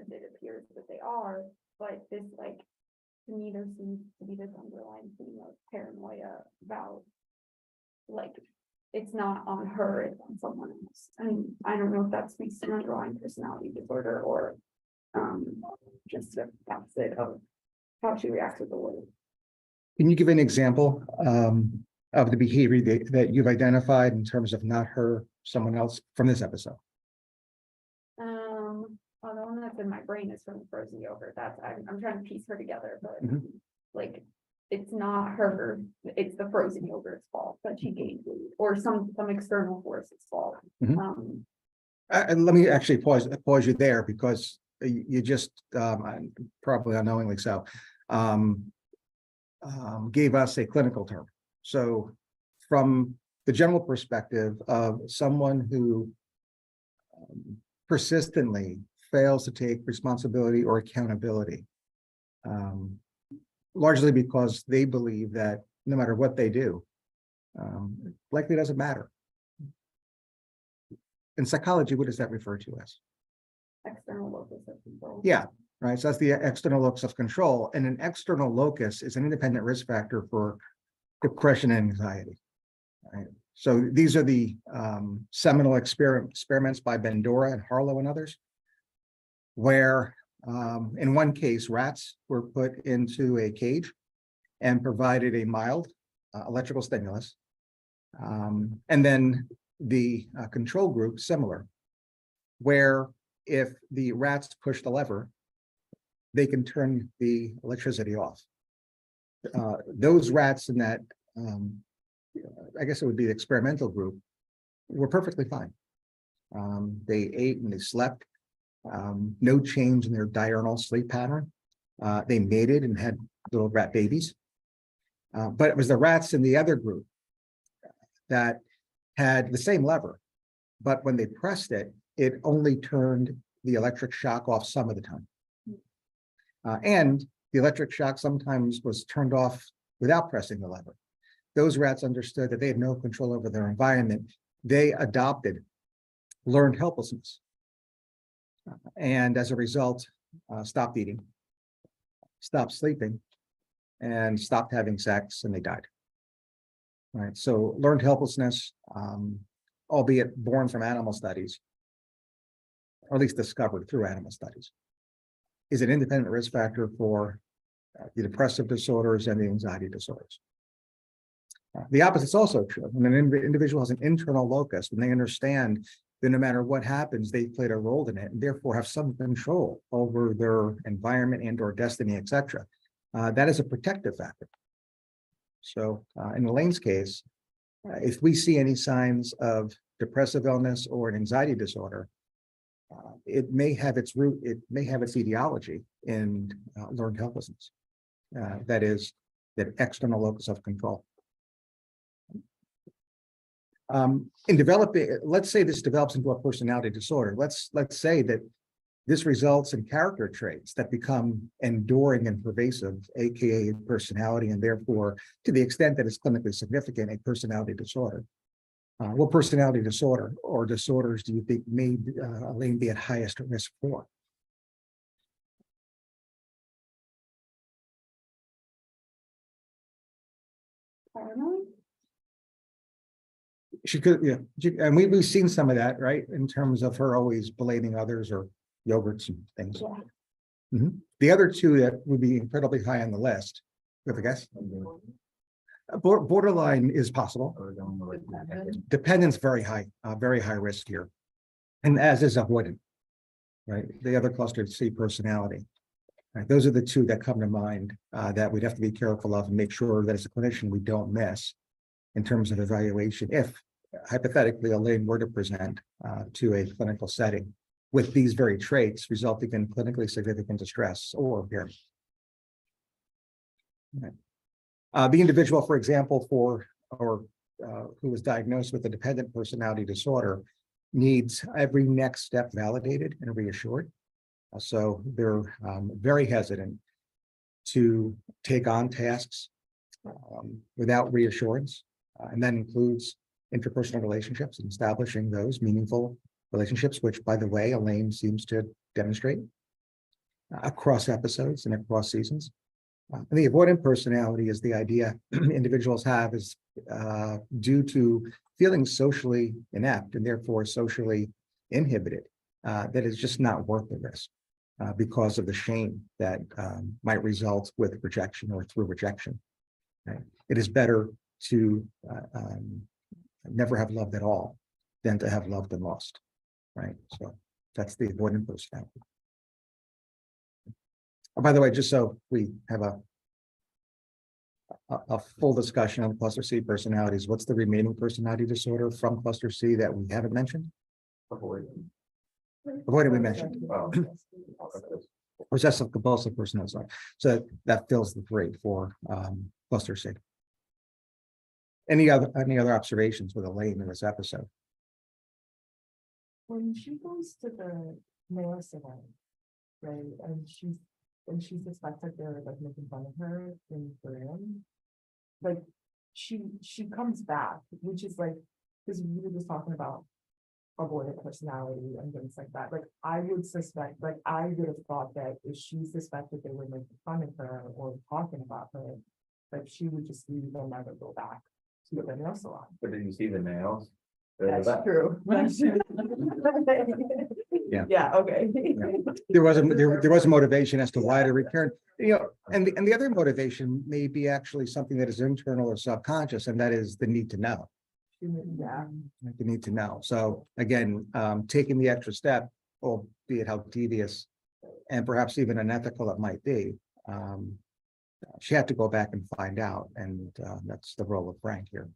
as it appears that they are, but this, like, to me, there seems to be this underlying theme of paranoia about, like, it's not on her, it's on someone else. And I don't know if that speaks to an underlying personality disorder or just the opposite of how she reacts with the world. Can you give an example of the behavior that you've identified in terms of not her, someone else from this episode? Well, the one that's in my brain is from the frozen yogurt. That's I'm trying to piece her together, but like it's not her, it's the frozen yogurt's fault that she gained weight or some external force's fault. And let me actually pause you there because you just probably unknowingly so gave us a clinical term. So from the general perspective of someone who persistently fails to take responsibility or accountability, largely because they believe that no matter what they do, likely doesn't matter. In psychology, what does that refer to as? External locus of control. Yeah, right. So that's the external locus of control. And an external locus is an independent risk factor for depression and anxiety. Right? So these are the seminal experiments by Bandura and Harlow and others, where in one case, rats were put into a cage and provided a mild electrical stimulus. And then the control group, similar, where if the rats push the lever, they can turn the electricity off. Those rats in that, I guess it would be the experimental group, were perfectly fine. They ate and they slept. No change in their diurnal sleep pattern. They mated and had little rat babies. But it was the rats in the other group that had the same lever, but when they pressed it, it only turned the electric shock off some of the time. And the electric shock sometimes was turned off without pressing the lever. Those rats understood that they had no control over their environment. They adopted learned helplessness. And as a result, stopped eating, stopped sleeping, and stopped having sex, and they died. Right. So learned helplessness, albeit born from animal studies, or at least discovered through animal studies, is an independent risk factor for the depressive disorders and the anxiety disorders. The opposite is also true. When an individual has an internal locus, when they understand that no matter what happens, they played a role in it, and therefore have some control over their environment and or destiny, etc. That is a protective factor. So in Elaine's case, if we see any signs of depressive illness or an anxiety disorder, it may have its root, it may have its etiology in learned helplessness. That is, that external locus of control. In developing, let's say this develops into a personality disorder. Let's say that this results in character traits that become enduring and pervasive, aka personality, and therefore, to the extent that it's clinically significant, a personality disorder. What personality disorder or disorders do you think may Elaine be at highest risk for? Paranoid? She could, yeah, and we've seen some of that, right, in terms of her always blaming others or yogurts and things. Yeah. The other two that would be incredibly high on the list, you have a guess? Borderline is possible. Dependence very high risk here, and as is avoidant, right? The other cluster C, personality. Right, those are the two that come to mind that we'd have to be careful of and make sure that as a clinician we don't miss in terms of evaluation. If hypothetically Elaine were to present to a clinical setting with these very traits resulting in clinically significant distress or impairment. Right. The individual, for example, who was diagnosed with a dependent personality disorder needs every next step validated and reassured. So they're very hesitant to take on tasks without reassurance. And that includes interpersonal relationships and establishing those meaningful relationships, which, by the way, Elaine seems to demonstrate. across episodes and across seasons. And the avoidant personality is the idea individuals have is due to feeling socially inept and therefore socially inhibited, that is just not worth the risk because of the shame that might result with rejection or through rejection. Right? It is better to never have loved at all than to have loved and lost. Right. So that's the avoidant personality. Oh, by the way, just so we have a full discussion on cluster C personalities, what's the remaining personality disorder from cluster C that we haven't mentioned? Avoidant. Avoidant we mentioned. Oh, Possessive compulsive personality. Sorry. So that fills the 3 for cluster C. Any other observations with Elaine in this episode? When she goes to the nail salon, right, and she suspects that they're like making fun of her in the room, like she comes back, which is like, because we were just talking about avoidant personality and things like that. Like I would suspect, like I would have thought that if she suspected they were making fun of her or talking about her, like she would just leave and never go back to the nail salon. But did you see the nails? That's true. That's true. Yeah. Yeah, okay. There was a motivation as to why to return, and the other motivation may be actually something that is internal or subconscious, and that is the need to know. Yeah. The need to know. So again, taking the extra step, albeit how devious and perhaps even unethical it might be, she had to go back and find out, and that's the role of Frank here.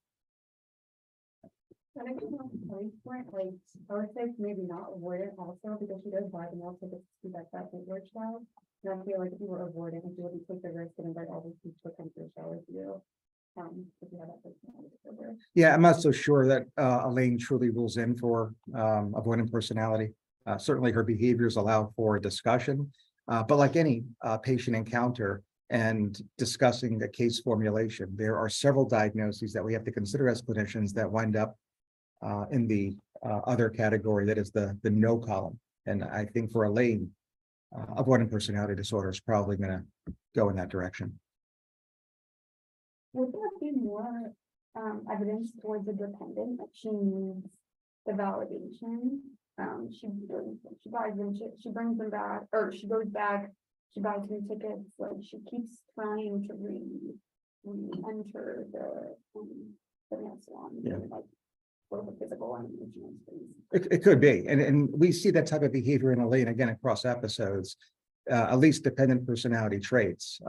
And I think that's the point, like, I would say maybe not avoid it also, because she does buy the meal tickets to that rich child. And I feel like if you were avoiding, if you would take the risk and invite all these people to come to the show with you. If you had that personality disorder. Yeah, I'm not so sure that Elaine truly rules in for avoidant personality. Certainly her behaviors allow for discussion, but like any patient encounter and discussing a case formulation, there are several diagnoses that we have to consider as clinicians that wind up in the other category, that is the no column. And I think for Elaine, avoidant personality disorder is probably going to go in that direction. Would there be more evidence towards the dependent that she needs the validation? She buys them, she brings them back, or she goes back, she buys new tickets, like she keeps trying to re-enter the nail salon. Yeah. Like both the physical and emotional space. It could be, and we see that type of behavior in Elaine again across episodes. At least dependent personality traits,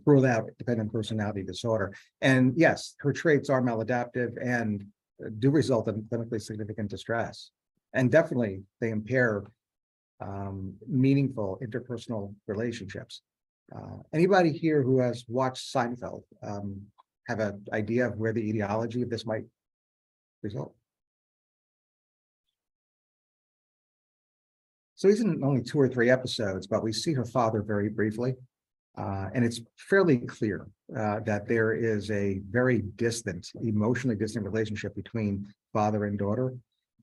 rule out dependent personality disorder. And yes, her traits are maladaptive and do result in clinically significant distress. And definitely they impair meaningful interpersonal relationships. Anybody here who has watched Seinfeld have an idea of where the etiology of this might result? So he's in only 2 or 3 episodes, but we see her father very briefly. And it's fairly clear that there is a very distant, emotionally distant relationship between father and daughter,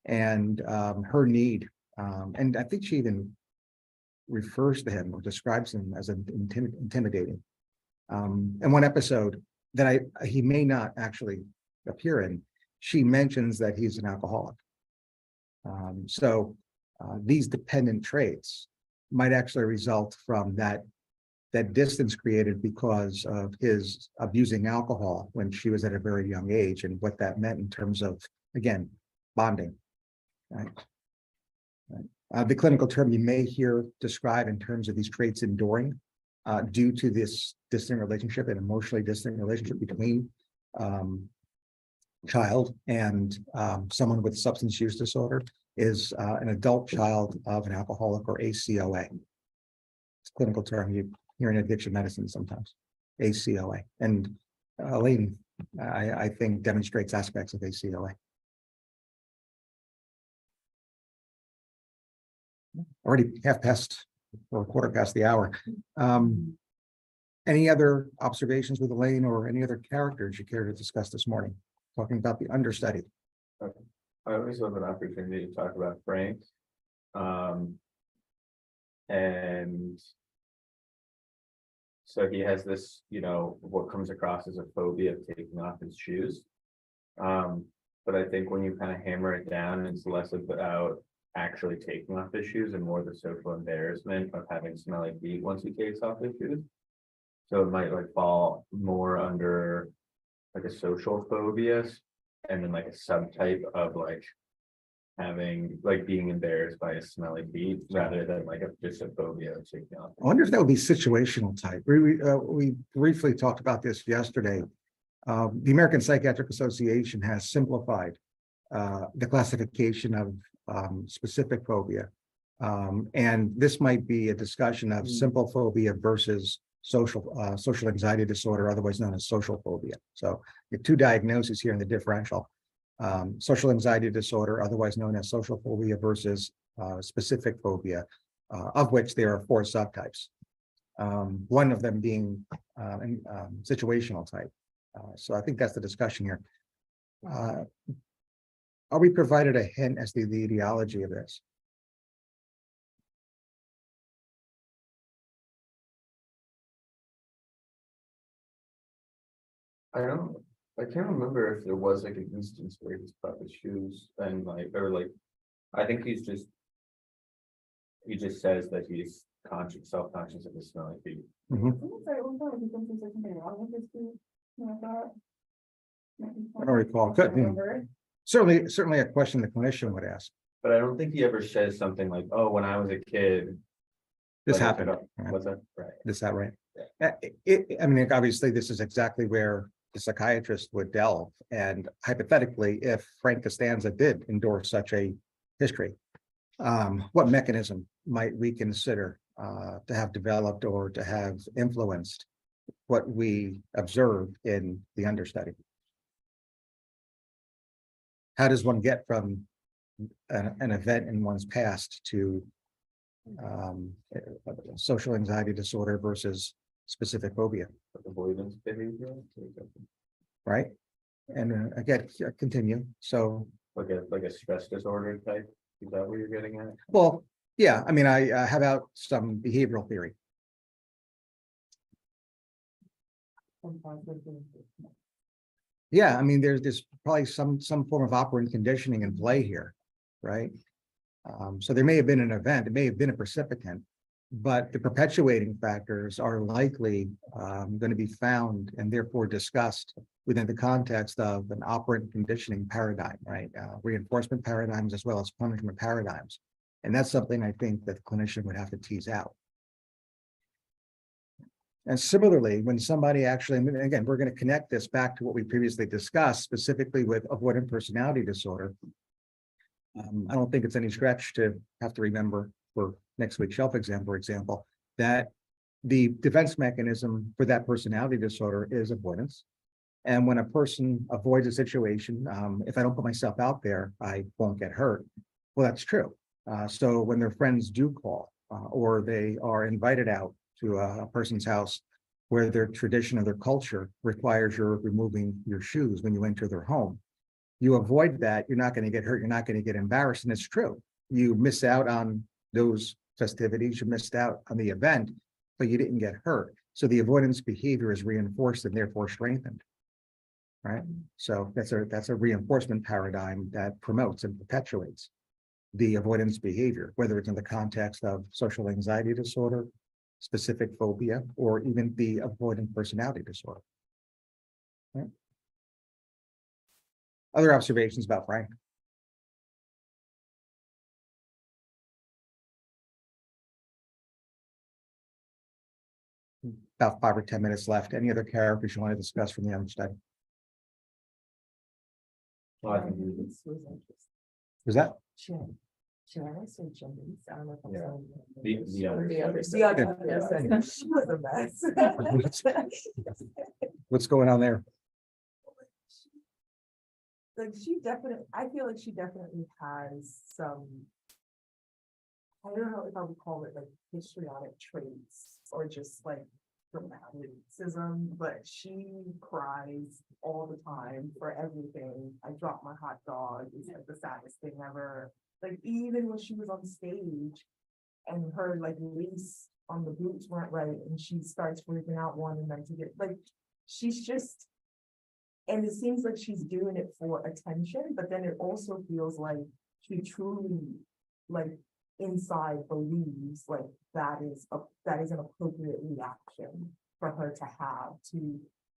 and her need. And I think she even refers to him or describes him as intimidating. And one episode that he may not actually appear in, she mentions that he's an alcoholic. These dependent traits might actually result from that distance created because of his abusing alcohol when she was at a very young age, and what that meant in terms of, again, bonding. Right? The clinical term you may hear described in terms of these traits enduring due to this distant relationship, an emotionally distant relationship between child and someone with substance use disorder, is an adult child of an alcoholic, or ACOA. It's a clinical term you hear in addiction medicine sometimes, ACOA. And Elaine, I think, demonstrates aspects of ACOA. Already half past or 1/4 past the hour. Any other observations with Elaine or any other characters you care to discuss this morning? Talking about the understudy. okay. I always have an opportunity to talk about Frank. And So he has this, what comes across as a phobia of taking off his shoes. But I think when you kind of hammer it down, it's less about actually taking off his shoes and more the social embarrassment of having smelly feet once he takes off his shoes. So it might like fall more under like a social phobia and then like a subtype of like having like being embarrassed by his smelly feet rather than like just a phobia of taking off. I wonder if that would be situational type. We briefly talked about this yesterday. The American Psychiatric Association has simplified the classification of specific phobia. And this might be a discussion of simple phobia versus social anxiety disorder, otherwise known as social phobia. So the two diagnoses here in the differential. Social anxiety disorder, otherwise known as social phobia versus specific phobia, of which there are 4 subtypes. One of them being situational type. So I think that's the discussion here. Are we provided a hint as to the etiology of this? I can't remember if there was like an instance where he's cut his shoes and like, or like, I think he just says that he's self-conscious of his smelly feet. Mhm. I don't recall. Certainly a question the clinician would ask. But I don't think he ever says something like, oh, when I was a kid. This like, happened. What's that? Right. Is that right? I mean, obviously, this is exactly where the psychiatrist would delve. And hypothetically, if Frank Costanza did endorse such a history, what mechanism might we consider to have developed or to have influenced what we observed in the understudy? How does one get from an event in one's past to social anxiety disorder versus specific phobia, Avoidance behavior. right? And again, continue. So, Like a stress disorder type. Is that what you're getting at? well, yeah, I mean, how about some behavioral theory? Yeah, I mean, there's probably some form of operant conditioning in play here, right? So there may have been an event, it may have been a precipitant, but the perpetuating factors are likely going to be found and therefore discussed within the context of an operant conditioning paradigm, right? Reinforcement paradigms as well as punishment paradigms. And that's something I think that the clinician would have to tease out. And similarly, when somebody actually, and again, we're going to connect this back to what we previously discussed, specifically with avoidant personality disorder. I don't think it's any stretch to have to remember for next week's shelf exam, for example, that the defense mechanism for that personality disorder is avoidance. And when a person avoids a situation, if I don't put myself out there, I won't get hurt. Well, that's true. So when their friends do call or they are invited out to a person's house where their tradition or their culture requires you're removing your shoes when you enter their home, you avoid that, you're not going to get hurt, you're not going to get embarrassed. And it's true. You miss out on those festivities, you missed out on the event, but you didn't get hurt. So the avoidance behavior is reinforced and therefore strengthened. Right. So that's a reinforcement paradigm that promotes and perpetuates the avoidance behavior, whether it's in the context of social anxiety disorder, specific phobia, or even the avoidant personality disorder. Right. Other observations about Frank? About 5 or 10 minutes left. Any other characters you want to discuss from the understudy? Well, I think Was that? Should I say Jenny's? I don't know if I'm Yeah. saying The other. the other. She was a mess. What's going on there? Like I feel like she definitely has some. I don't know if I would call it like histrionic traits or just like dramaticism, but she cries all the time for everything. I dropped my hot dog. It's like the saddest thing ever. Like even when she was on stage and her like niece on the boots weren't right, and she starts freaking out wanting them to get, like, she's just. And it seems like she's doing it for attention, but then it also feels like she truly, like, inside believes like that is an appropriate reaction for her to have to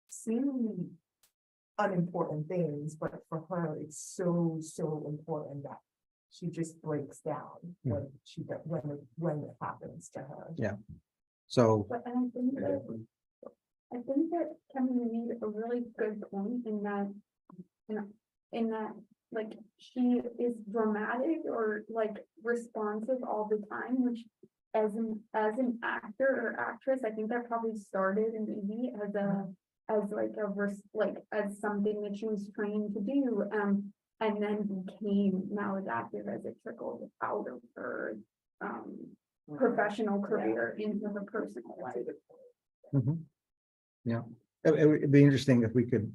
seemingly unimportant things, but for her, it's so important that she just breaks down when it happens to her. Yeah. So, But I think that Kevin made a really good point in that, in that, like, she is dramatic or like responsive all the time, which as an actor or actress, I think that probably started in maybe as something that she was trained to do, and then became maladaptive as it trickled out of her professional career into her personal life. mhm. Yeah, it'd be interesting if we could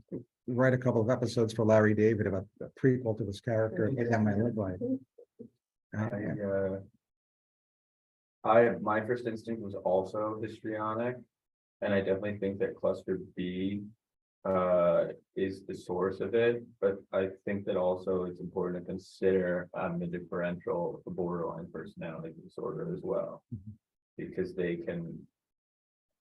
write a couple of episodes for Larry David about the prequel to this character and how might look like. Yeah. My first instinct was also histrionic, and I definitely think that cluster B is the source of it, but I think that also it's important to consider the differential, the borderline personality disorder as well, because they can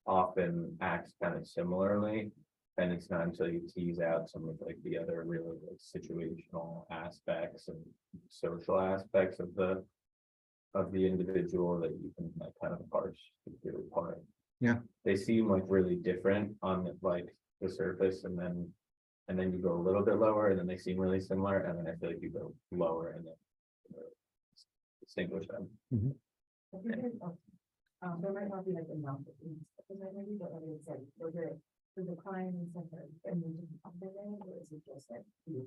often act kind of similarly. And it's not until you tease out some of like the other really like situational aspects and social aspects of the individual that you can like kind of parse the two apart. Yeah. They seem like really different on like the surface, and then you go a little bit lower, and then they seem really similar, and then I feel like you go lower and then distinguish them. I think there might not be like enough, because I maybe what I would say, there's a crime in center, and you just come there, or is it just like, do you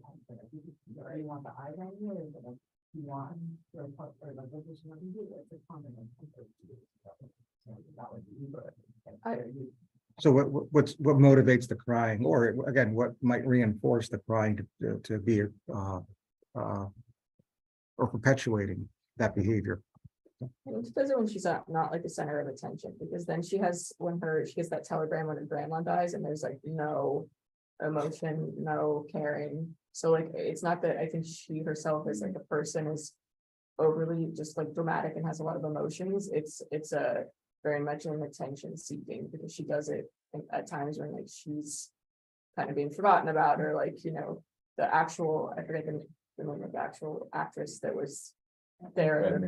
want the eye down here, or is it like, you want your part, or like, what does you want to do, it's a common. That would be good. So what motivates the crying, or again, what might reinforce the crying to be or perpetuating that behavior? I think she does it when she's not like the center of attention, because then she gets that telegram when her grandma dies, and there's like no emotion, no caring. So like, it's not that I think she herself as like a person is overly just like dramatic and has a lot of emotions. It's a very much an attention seeking, because she does it at times when like she's kind of being forgotten about, or like, the actual, I forget the name of the actual actress that was there,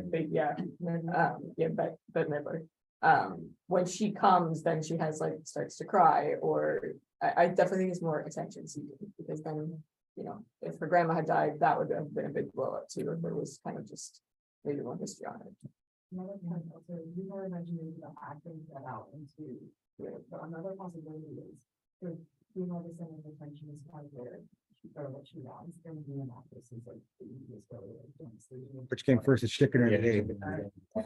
but Midler. When she comes, then she has like starts to cry, or I definitely think it's more attention seeking, because then, if her grandma had died, that would have been a big blow up too, if there was kind of just maybe more history on it. Another point, also, you were mentioning the acting that out into, but another possibility is, if we know the center of attention is kind of where or what she wants, then being an actress is like the easiest way, like, don't sleep. Which came first, the chicken or the egg? Yeah.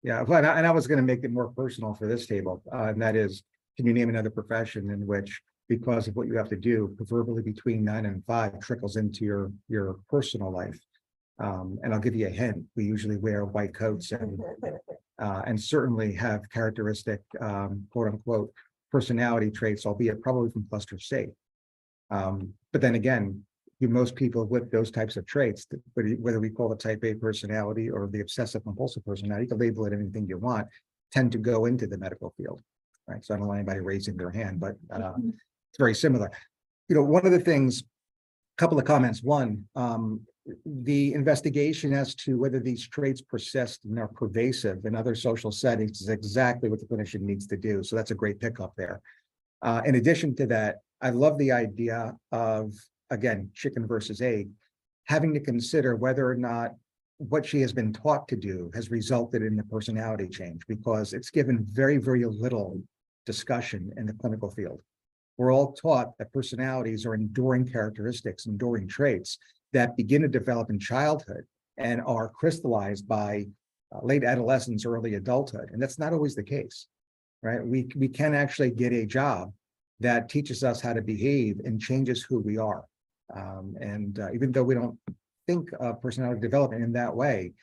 Yeah, but I was going to make it more personal for this table, and that is, can you name another profession in which, because of what you have to do, proverbially between 9 and 5, trickles into your personal life? And I'll give you a hint. We usually wear white coats and certainly have characteristic, quote unquote, personality traits, albeit probably from cluster C. But then again, most people with those types of traits, whether we call it type A personality or the obsessive compulsive personality, you can label it anything you want, tend to go into the medical field, right? So I don't want anybody raising their hand, but it's very similar. One of the things, a couple of comments. One, the investigation as to whether these traits persist and are pervasive in other social settings is exactly what the clinician needs to do. So that's a great pickup there. In addition to that, I love the idea of, again, chicken versus egg, having to consider whether or not what she has been taught to do has resulted in the personality change, because it's given very, very little discussion in the clinical field. We're all taught that personalities are enduring characteristics, enduring traits that begin to develop in childhood and are crystallized by late adolescence, early adulthood. And that's not always the case, right? We can actually get a job that teaches us how to behave and changes who we are. Even though we don't think of personality development in that way,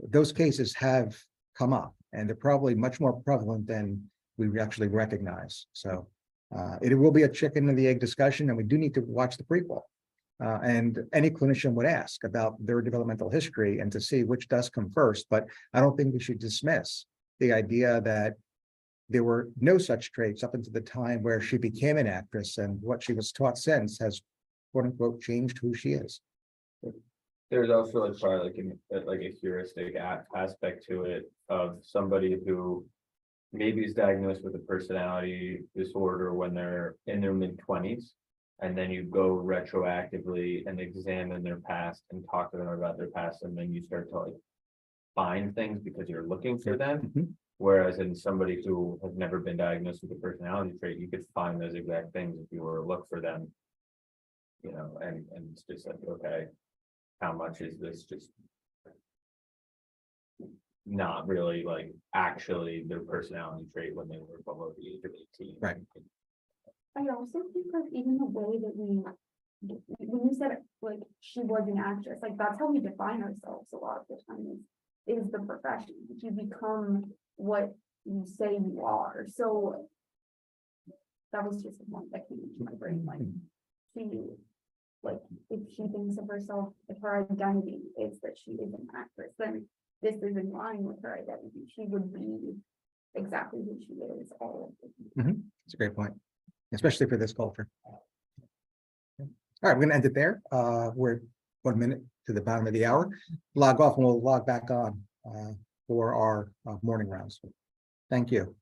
those cases have come up. And they're probably much more prevalent than we actually recognize. So it will be a chicken and the egg discussion, and we do need to watch the prequel. And any clinician would ask about their developmental history and to see which does come first. But I don't think we should dismiss the idea that there were no such traits up until the time where she became an actress, and what she was taught since has quote unquote changed who she is. There's also like probably like a heuristic aspect to it of somebody who maybe is diagnosed with a personality disorder when they're in their mid-20s. And then you go retroactively and examine their past and talk to them about their past, and then you start to like find things because you're looking for them. Mhm. Whereas in somebody who has never been diagnosed with a personality trait, you could find those exact things if you were to look for them. You know, and it's just like, okay, how much is this just not really like actually their personality trait when they were below the age of 18? Right. I also think like even the way that when you said like she was an actress, like that's how we define ourselves a lot of the time is the profession. You become what you say you are. So that was just the one that came into my brain. Like if she thinks of herself, if her identity is that she is an actress, then this is in line with her identity. She would be exactly who she is. It's a great point, especially for this culture. All right, we're gonna end it there. We're 1 minute to the bottom of the hour. Log off and we'll log back on for our morning rounds. Thank you.